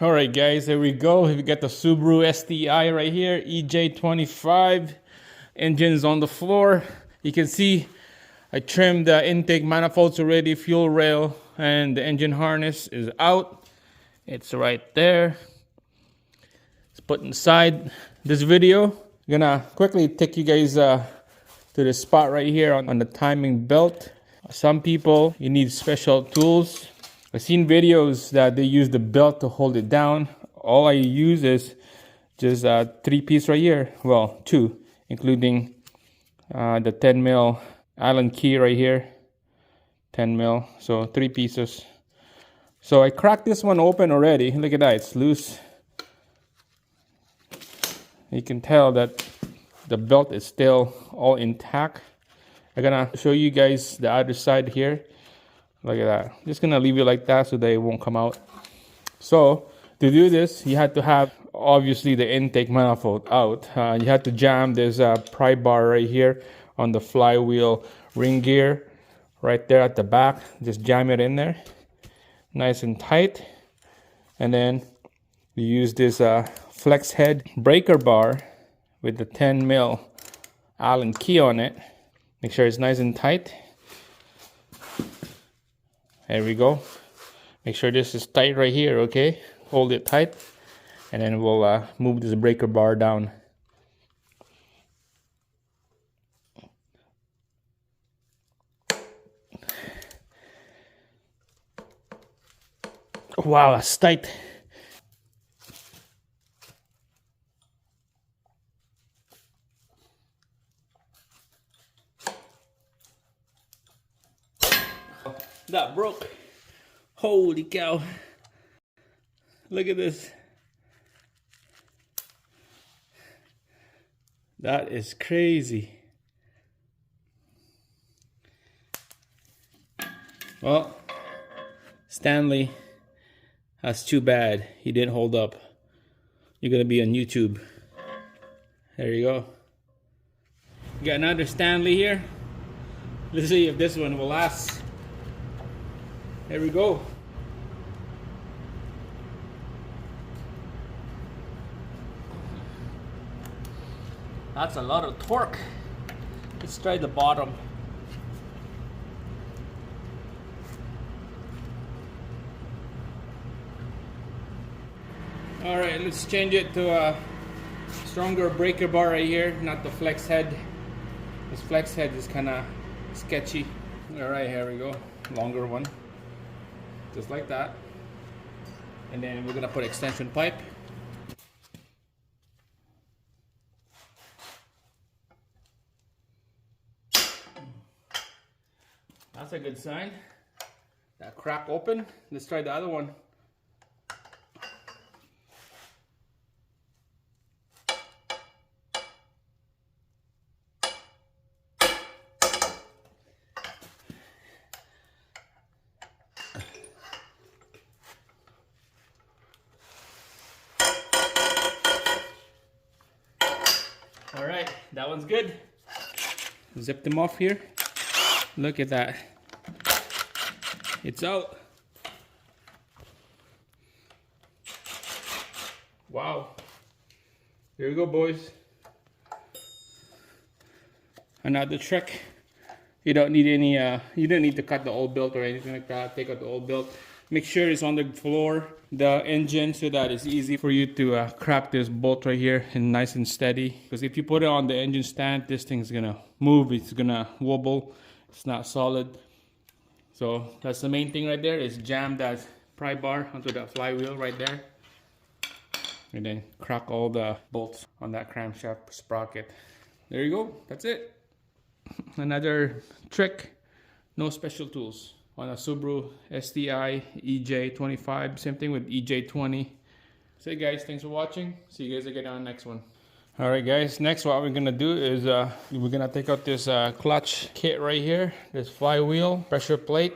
All right, guys, here we go. We got the Subaru STI right here, EJ25. Engine's on the floor. You can see I trimmed the intake manifolds already, fuel rail, and the engine harness is out. It's right there. It's put inside this video. I'm gonna quickly take you guys to the spot right here on the timing belt. Some people, you need special tools. I've seen videos that they use the belt to hold it down. All I use is just a 3-piece right here. Well, 2, including the 10 mil Allen key right here. 10 mil, so 3 pieces. So I cracked this one open already. Look at that, it's loose. You can tell that the belt is still all intact. I'm gonna show you guys the other side here. Look at that. Just gonna leave it like that so that it won't come out. So to do this, you had to have obviously the intake manifold out. You had to jam this pry bar right here on the flywheel ring gear right there at the back. Just jam it in there, nice and tight. And then you use this flex head breaker bar with the 10 mil Allen key on it. Make sure it's nice and tight. There we go. Make sure this is tight right here, okay? Hold it tight. And then we'll move this breaker bar down. Wow, that's tight. That broke. Holy cow. Look at this. That is crazy. Well, Stanley, that's too bad. He didn't hold up. You're gonna be on YouTube. There you go. You got another Stanley here. Let's see if this one will last. There we go. That's a lot of torque. Let's try the bottom. All right, let's change it to a stronger breaker bar right here, not the flex head. This flex head is kind of sketchy. All right, here we go. Longer one. Just like that. And then we're gonna put extension pipe. That's a good sign. That crack open. Let's try the other one. All right, that one's good. Zip them off here. Look at that. It's out. Wow. Here we go, boys. Another trick. You don't need any, you don't need to cut the old belt or anything like that. Take out the old belt. Make sure it's on the floor, the engine, so that it's easy for you to crack this bolt right here and nice and steady. Because if you put it on the engine stand, this thing's gonna move, it's gonna wobble, it's not solid. So that's the main thing right there, is jam that pry bar onto that flywheel right there. And then crack all the bolts on that crankshaft sprocket. There you go, that's it. Another trick, no special tools. On a Subaru STI EJ25, same thing with EJ20. So guys, thanks for watching. See you guys again on the next one. All right guys, next what we're gonna do is we're gonna take out this clutch kit right here, this flywheel pressure plate.